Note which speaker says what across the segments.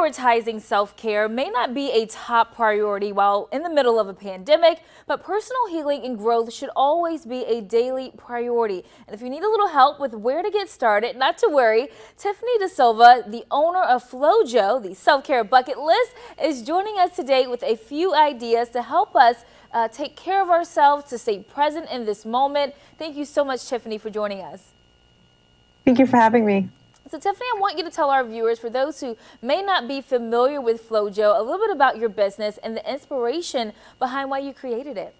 Speaker 1: Prioritizing self-care may not be a top priority while in the middle of a pandemic, but personal healing and growth should always be a daily priority. And if you need a little help with where to get started, not to worry, Tiffany DaSilva, the owner of Flowjo, the self-care bucket list, is joining us today with a few ideas to help us take care of ourselves, to stay present in this moment. Thank you so much, Tiffany, for joining us.
Speaker 2: Thank you for having me.
Speaker 1: So Tiffany, I want you to tell our viewers, for those who may not be familiar with Flowjo, a little bit about your business and the inspiration behind why you created it.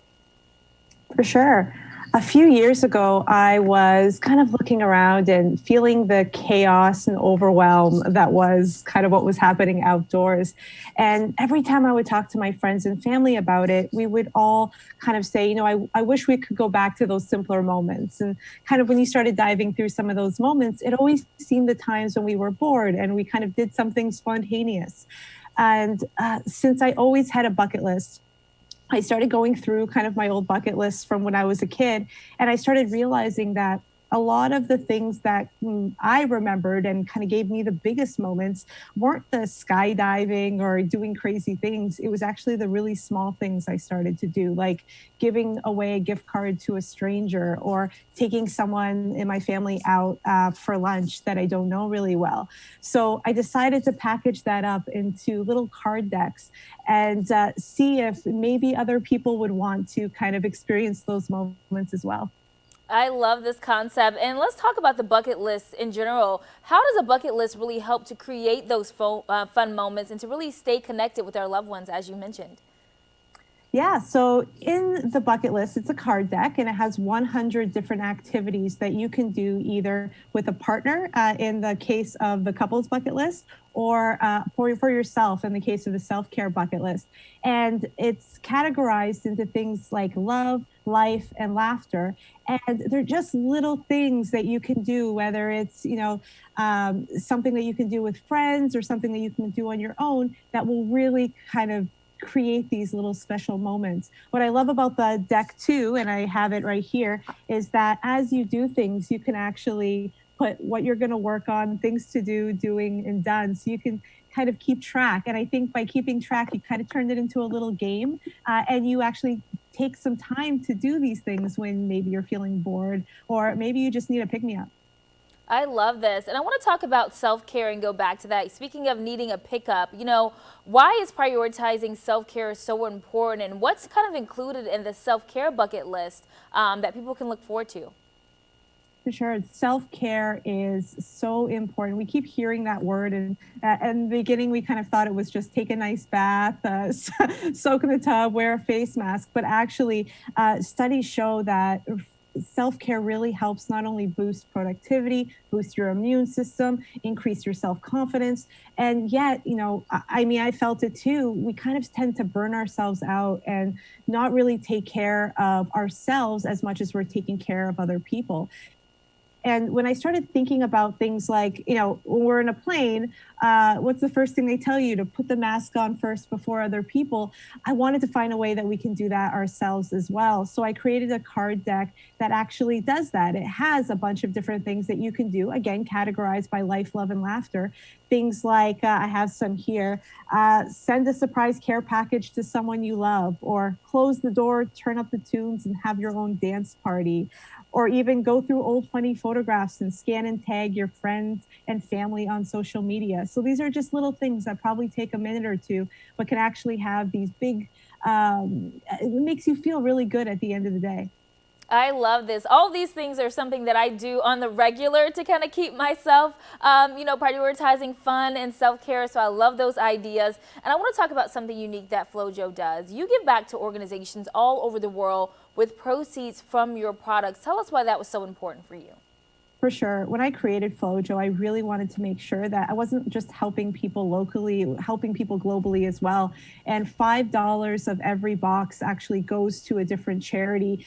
Speaker 2: For sure. A few years ago, I was kind of looking around and feeling the chaos and overwhelm that was kind of what was happening outdoors. And every time I would talk to my friends and family about it, we would all kind of say, I wish we could go back to those simpler moments. And kind of when you started diving through some of those moments, it always seemed the times when we were bored and we kind of did something spontaneous. And since I always had a bucket list, I started going through kind of my old bucket list from when I was a kid, and I started realizing that a lot of the things that I remembered and kind of gave me the biggest moments weren't the skydiving or doing crazy things. It was actually the really small things I started to do, like giving away a gift card to a stranger or taking someone in my family out for lunch that I don't know really well. So I decided to package that up into little card decks and see if maybe other people would want to kind of experience those moments as well.
Speaker 1: I love this concept. And let's talk about the bucket list in general. How does a bucket list really help to create those fun moments and to really stay connected with our loved ones, as you mentioned?
Speaker 2: Yeah, so in the bucket list, it's a card deck and it has 100 different activities that you can do either with a partner in the case of the couples bucket list or for yourself in the case of the self-care bucket list. And it's categorized into things like love, life, and laughter. And they're just little things that you can do, whether it's, something that you can do with friends or something that you can do on your own that will really kind of create these little special moments. What I love about the deck too, and I have it right here, is that as you do things, you can actually put what you're going to work on, things to do, doing, and done. So you can kind of keep track. And I think by keeping track, you kind of turned it into a little game, and you actually take some time to do these things when maybe you're feeling bored or maybe you just need a pick-me-up.
Speaker 1: I love this. And I want to talk about self-care and go back to that. Speaking of needing a pickup, why is prioritizing self-care so important, and what's kind of included in the self-care bucket list that people can look forward to?
Speaker 2: For sure. Self-care is so important. We keep hearing that word, and in the beginning, we kind of thought it was just take a nice bath, soak in the tub, wear a face mask. But actually, studies show that self-care really helps not only boost productivity, boost your immune system, increase your self-confidence. And yet, I felt it too. We kind of tend to burn ourselves out and not really take care of ourselves as much as we're taking care of other people. And when I started thinking about things like, when we're in a plane, what's the first thing they tell you? To put the mask on first before other people. I wanted to find a way that we can do that ourselves as well. So I created a card deck that actually does that. It has a bunch of different things that you can do, again, categorized by life, love, and laughter. Things like, I have some here, send a surprise care package to someone you love, or close the door, turn up the tunes, and have your own dance party. Or even go through old funny photographs and scan and tag your friends and family on social media. So these are just little things that probably take a minute or two, but can actually have these big, it makes you feel really good at the end of the day.
Speaker 1: I love this. All these things are something that I do on the regular to kind of keep myself, prioritizing fun and self-care. So I love those ideas. And I want to talk about something unique that Flowjo does. You give back to organizations all over the world with proceeds from your products. Tell us why that was so important for you.
Speaker 2: For sure. When I created Flowjo, I really wanted to make sure that I wasn't just helping people locally, helping people globally as well. And $5 of every box actually goes to a different charity.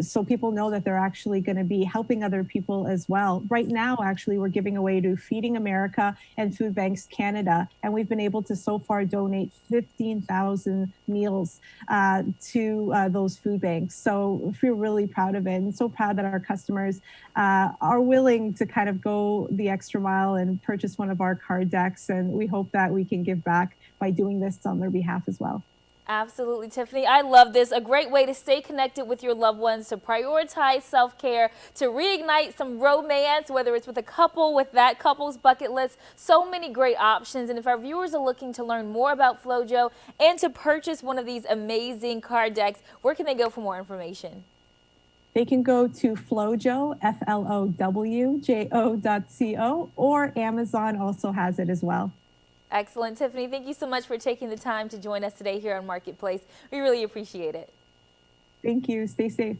Speaker 2: So people know that they're actually going to be helping other people as well. Right now, actually, we're giving away to Feeding America and Food Banks Canada. And we've been able to so far donate 15,000 meals to those food banks. So I feel really proud of it, and so proud that our customers are are willing to kind of go the extra mile and purchase one of our card decks. And we hope that we can give back by doing this on their behalf as well.
Speaker 1: Absolutely, Tiffany. I love this. A great way to stay connected with your loved ones, to prioritize self-care, to reignite some romance, whether it's with a couple, with that couple's bucket list. So many great options. And if our viewers are looking to learn more about Flowjo and to purchase one of these amazing card decks, where can they go for more information?
Speaker 2: They can go to Flowjo, FLOWJO.co, or Amazon also has it as well.
Speaker 1: Excellent. Tiffany, thank you so much for taking the time to join us today here on Marketplace. We really appreciate it.
Speaker 2: Thank you. Stay safe.